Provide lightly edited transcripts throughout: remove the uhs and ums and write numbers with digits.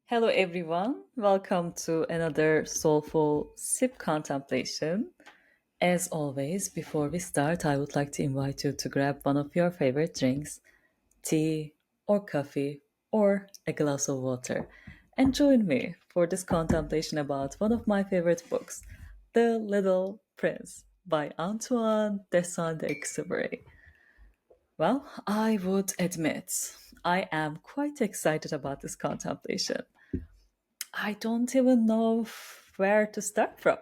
Hello, everyone. Welcome to another soulful sip contemplation. As always, before we start, I would like to invite you to grab one of your favorite drinks, tea or coffee or a glass of water, and join me for this contemplation about one of my favorite books, The Little Prince by Antoine de Saint-Exupéry. Well, I would admit I am quite excited about this contemplation. I don't even know where to start from.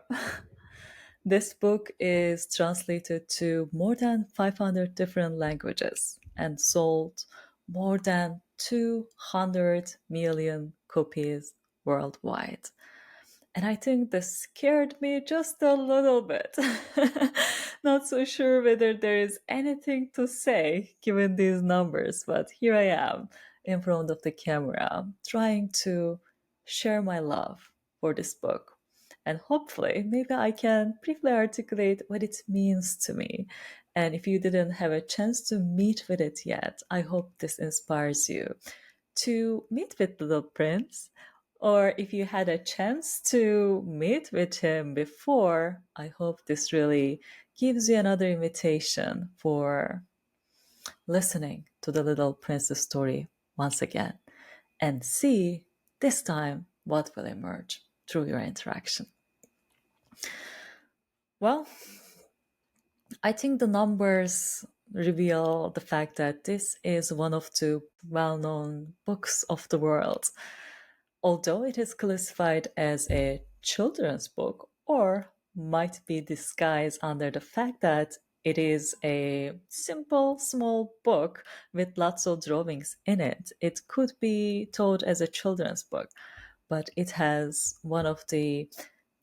This book is translated to more than 500 different languages and sold more than 200 million copies worldwide. And I think this scared me just a little bit. Not so sure whether there is anything to say given these numbers, but here I am in front of the camera trying to share my love for this book. And hopefully, maybe I can briefly articulate what it means to me. And if you didn't have a chance to meet with it yet, I hope this inspires you to meet with Little Prince, or if you had a chance to meet with him before, I hope this really gives you another invitation for listening to the Little Prince's story once again and see this time what will emerge through your interaction. Well, I think the numbers reveal the fact that this is one of the well known books of the world. Although it is classified as a children's book, or might be disguised under the fact that it is a simple, small book with lots of drawings in it, it could be told as a children's book, but it has one of the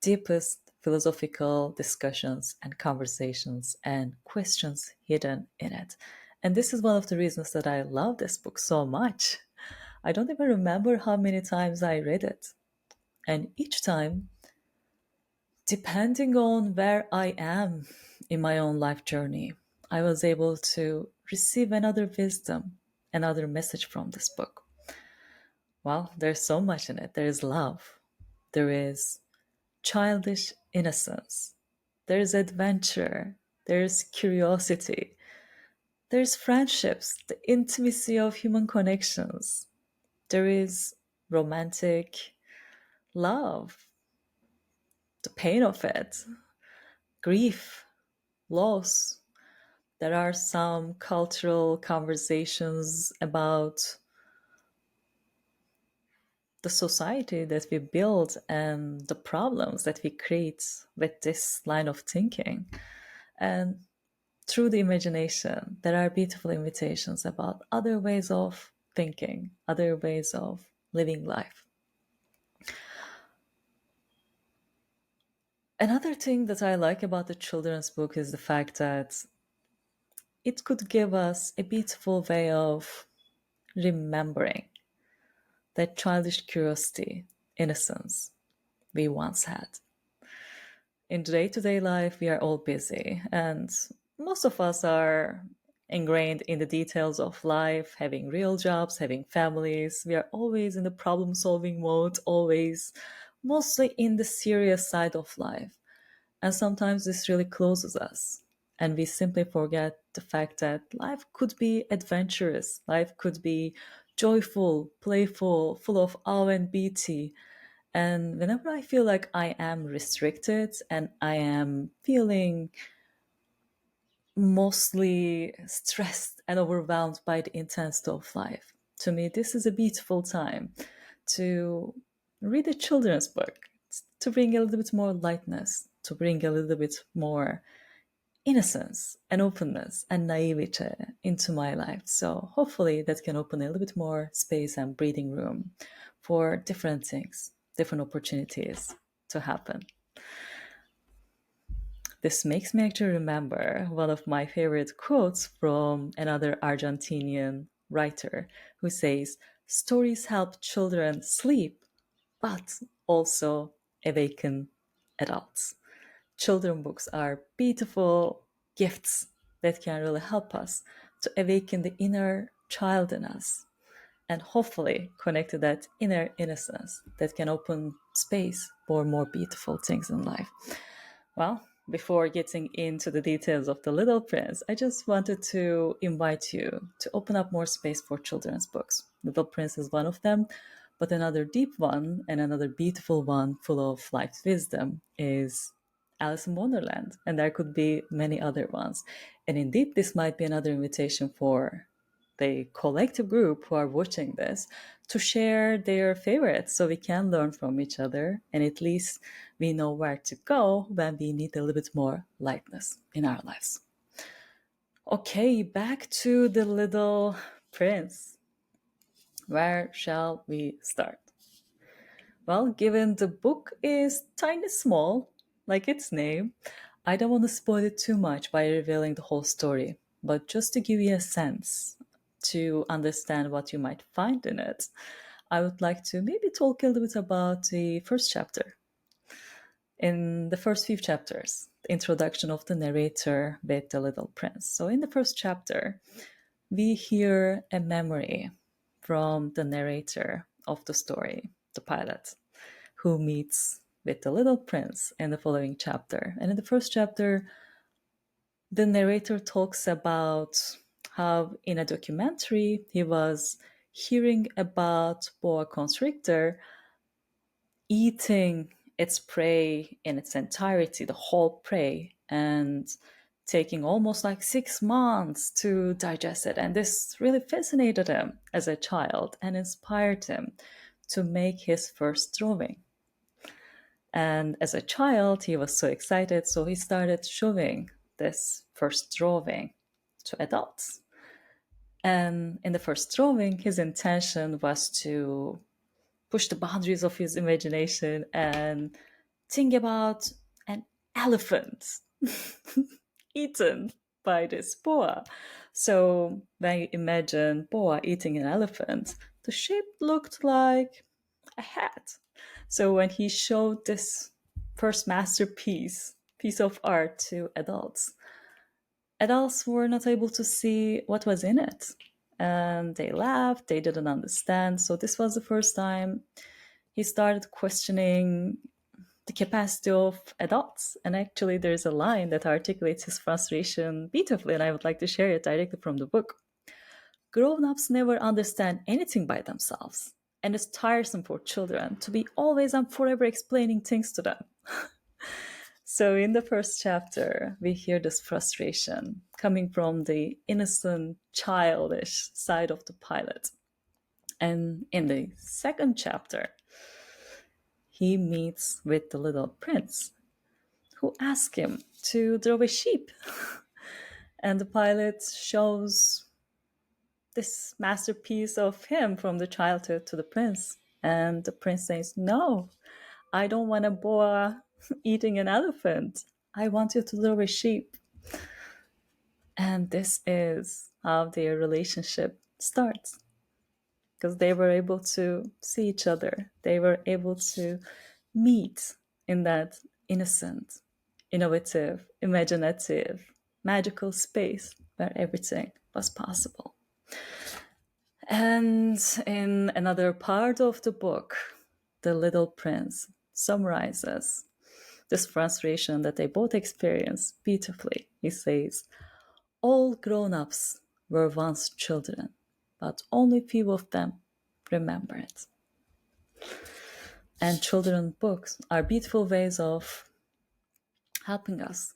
deepest philosophical discussions and conversations and questions hidden in it. And this is one of the reasons that I love this book so much. I don't even remember how many times I read it. And each time, depending on where I am in my own life journey, I was able to receive another wisdom, another message from this book. Well, there's so much in it. There is love, there is childish innocence, there is adventure, there is curiosity, there's friendships, the intimacy of human connections, there is romantic love, the pain of it, grief, loss. There are some cultural conversations about the society that we build and the problems that we create with this line of thinking. And through the imagination, there are beautiful invitations about other ways of thinking, other ways of living life. Another thing that I like about the children's book is the fact that it could give us a beautiful way of remembering that childish curiosity, innocence we once had. In day to day life, we are all busy, and most of us are ingrained in the details of life, having real jobs, having families. We are always in the problem solving mode, always mostly in the serious side of life. And sometimes this really closes us. And we simply forget the fact that life could be adventurous, life could be joyful, playful, full of awe and beauty. And whenever I feel like I am restricted and I am feeling mostly stressed and overwhelmed by the intensity of life, to me, this is a beautiful time to read a children's book, to bring a little bit more lightness, to bring a little bit more innocence and openness and naivety into my life. So hopefully that can open a little bit more space and breathing room for different things, different opportunities to happen. This makes me actually remember one of my favorite quotes from another Argentinian writer who says, "Stories help children sleep, but also awaken adults." Children books are beautiful gifts that can really help us to awaken the inner child in us and hopefully connect to that inner innocence that can open space for more beautiful things in life. Well, before getting into the details of The Little Prince, I just wanted to invite you to open up more space for children's books. Little Prince is one of them, but another deep one and another beautiful one full of life's wisdom is Alice in Wonderland, and there could be many other ones. And indeed, this might be another invitation for the collective group who are watching this to share their favorites so we can learn from each other, and at least we know where to go when we need a little bit more lightness in our lives. Okay, back to The Little Prince. Where shall we start? Well, given the book is tiny small, like its name, I don't want to spoil it too much by revealing the whole story, but just to give you a sense to understand what you might find in it, I would like to maybe talk a little bit about the first chapter. In the first few chapters, the introduction of the narrator with the little prince. So, in the first chapter, we hear a memory from the narrator of the story, the pilot, who meets with the little prince in the following chapter. And in the first chapter, the narrator talks about how in a documentary he was hearing about boa constrictor eating its prey in its entirety, the whole prey, and taking almost like 6 months to digest it. And this really fascinated him as a child and inspired him to make his first drawing. And as a child, he was so excited, so he started showing this first drawing to adults. And in the first drawing, his intention was to push the boundaries of his imagination and think about an elephant eaten by this boa. So when you imagine boa eating an elephant, the shape looked like a hat. So when he showed this first masterpiece, piece of art to adults, adults were not able to see what was in it. And they laughed, they didn't understand. So this was the first time he started questioning the capacity of adults. And actually, there's a line that articulates his frustration beautifully, and I would like to share it directly from the book. Grown-ups never understand anything by themselves, and it's tiresome for children to be always and forever explaining things to them. So in the first chapter, we hear this frustration coming from the innocent, childish side of the pilot. And in the second chapter, he meets with the little prince, who asks him to draw a sheep. And the pilot shows this masterpiece of him from the childhood to the prince. And the prince says, "No, I don't want a boa eating an elephant. I want you to draw a sheep." And this is how their relationship starts. Because they were able to see each other. They were able to meet in that innocent, innovative, imaginative, magical space where everything was possible. And in another part of the book, the little prince summarizes this frustration that they both experience beautifully. He says, "All grown-ups were once children, but only few of them remember it." And children's books are beautiful ways of helping us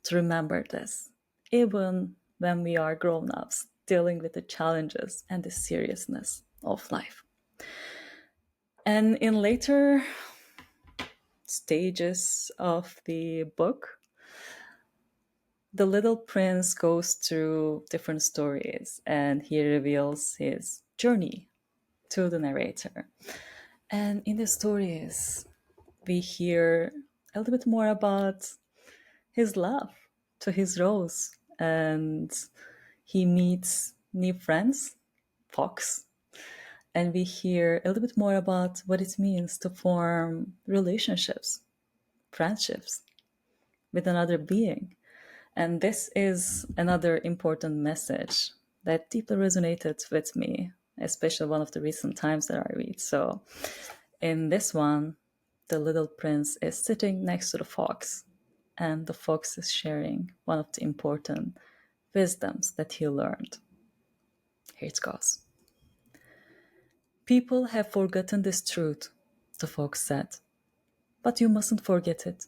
to remember this, even when we are grown-ups, dealing with the challenges and the seriousness of life. And in later stages of the book, the little prince goes through different stories and he reveals his journey to the narrator. And in the stories, we hear a little bit more about his love to his rose, and he meets new friends, fox, and we hear a little bit more about what it means to form relationships, friendships with another being. And this is another important message that deeply resonated with me especially one of the recent times that I read. So in this one, the little prince is sitting next to the fox, and the fox is sharing one of the important wisdoms that he learned. Here it goes. People have forgotten this truth, the fox said, but you mustn't forget it.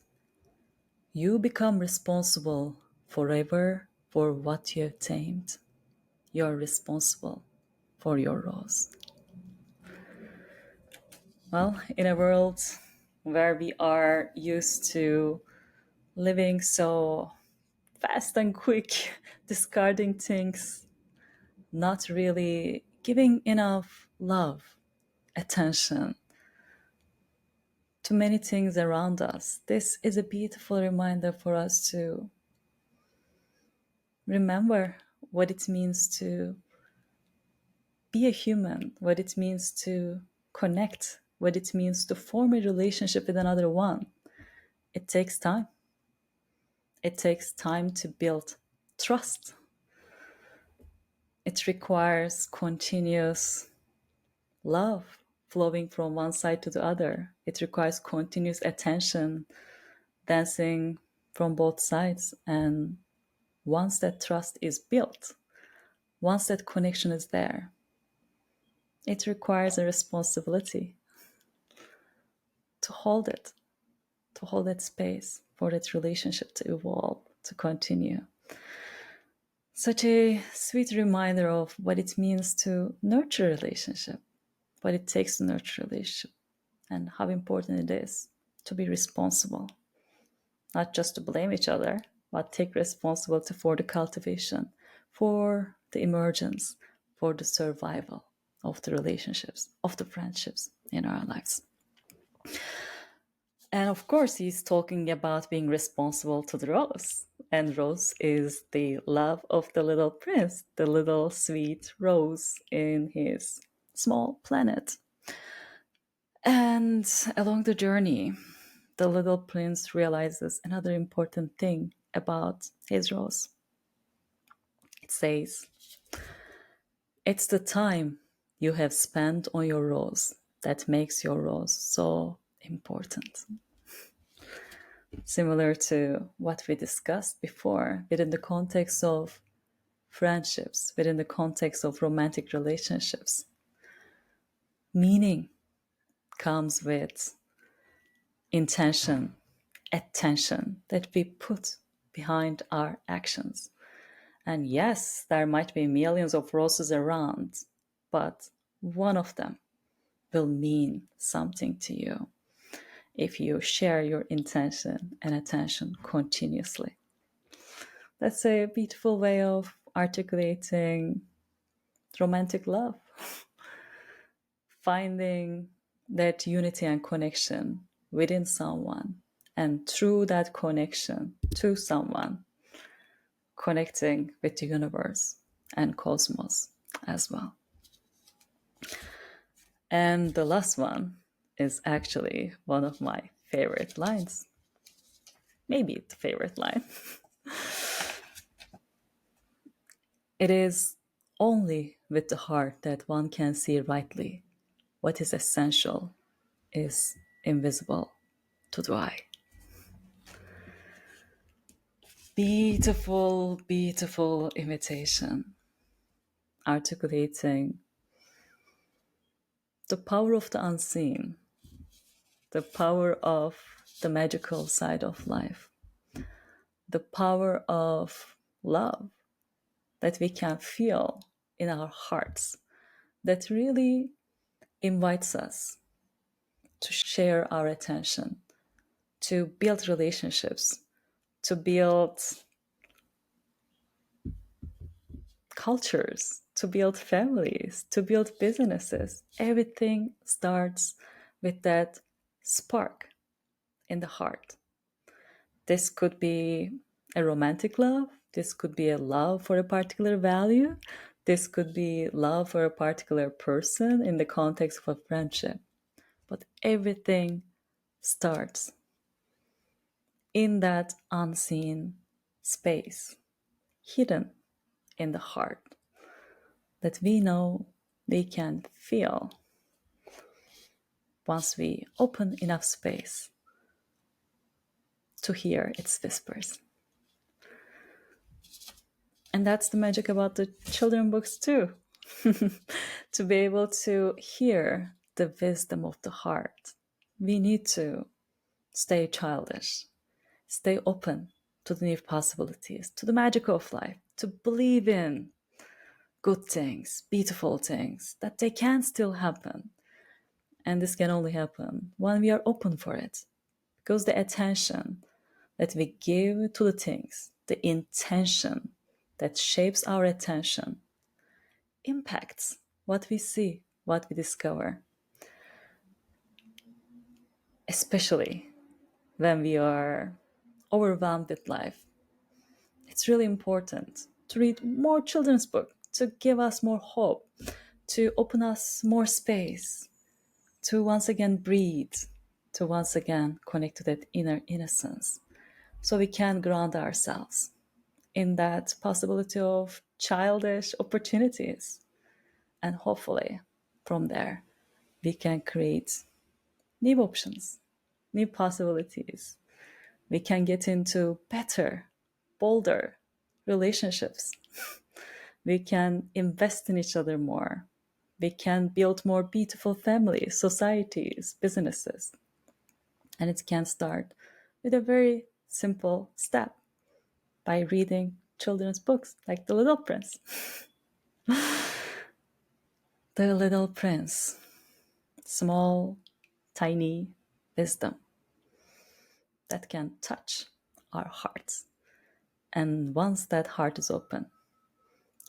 You become responsible forever for what you have tamed. You are responsible for your rose. Well, in a world where we are used to living so fast and quick, discarding things, not really giving enough love, attention to many things around us, this is a beautiful reminder for us to remember what it means to be a human, what it means to connect, what it means to form a relationship with another one. It takes time. It takes time to build trust. It requires continuous love flowing from one side to the other. It requires continuous attention, dancing from both sides. And once that trust is built, once that connection is there, it requires a responsibility to hold it, to hold that space for that relationship to evolve, to continue. Such a sweet reminder of what it means to nurture a relationship, what it takes to nurture a relationship, and how important it is to be responsible, not just to blame each other, but take responsibility for the cultivation, for the emergence, for the survival of the relationships, of the friendships in our lives. And of course, he's talking about being responsible to the rose. And Rose is the love of the little prince, the little sweet rose in his small planet. And along the journey, the little prince realizes another important thing about his rose. It says, it's the time you have spent on your rose that makes your rose so important. Similar to what we discussed before, within the context of friendships, within the context of romantic relationships. Meaning comes with intention, attention that we put behind our actions. And yes, there might be millions of roses around, but one of them will mean something to you if you share your intention and attention continuously. That's a beautiful way of articulating romantic love. Finding that unity and connection within someone, and through that connection to someone, connecting with the universe and cosmos as well. And the last one is actually one of my favorite lines. Maybe the favorite line. It is only with the heart that one can see rightly what is essential is invisible to the eye. Beautiful, beautiful invitation, articulating the power of the unseen, the power of the magical side of life, the power of love that we can feel in our hearts, that really invites us to share our attention, to build relationships, to build cultures, to build families, to build businesses. Everything starts with that spark in the heart. This could be a romantic love. This could be a love for a particular value. This could be love for a particular person in the context of a friendship. But everything starts in that unseen space, hidden in the heart, that we know we can feel once we open enough space to hear its whispers. And that's the magic about the children books too. To be able to hear the wisdom of the heart, we need to stay childish, stay open to the new possibilities, to the magic of life, to believe in good things, beautiful things, that they can still happen. And this can only happen when we are open for it. Because the attention that we give to the things, the intention that shapes our attention, impacts what we see, what we discover. Especially when we are overwhelmed with life. It's really important to read more children's books, to give us more hope, to open us more space, to once again breathe, to once again connect to that inner innocence, so we can ground ourselves in that possibility of childish opportunities. And hopefully, from there, we can create new options, new possibilities. We can get into better, bolder relationships. We can invest in each other more. We can build more beautiful families, societies, businesses. And it can start with a very simple step by reading children's books like The Little Prince. The Little Prince. Small, tiny wisdom that can touch our hearts. And once that heart is open,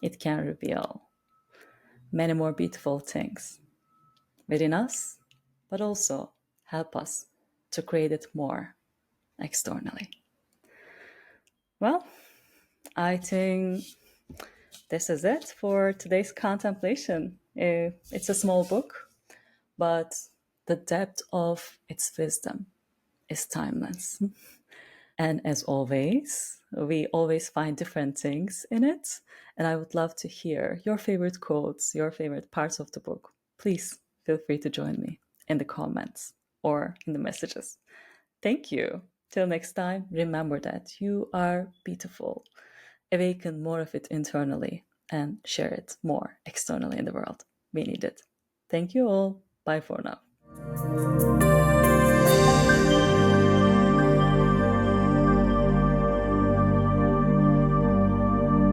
it can reveal many more beautiful things within us, but also help us to create it more externally. Well, I think this is it for today's contemplation. It's a small book, but the depth of its wisdom is timeless. And as always, we always find different things in it. And I would love to hear your favorite quotes, your favorite parts of the book. Please feel free to join me in the comments or in the messages. Thank you. Till next time, remember that you are beautiful. Awaken more of it internally and share it more externally in the world. We need it. Thank you all. Bye for now.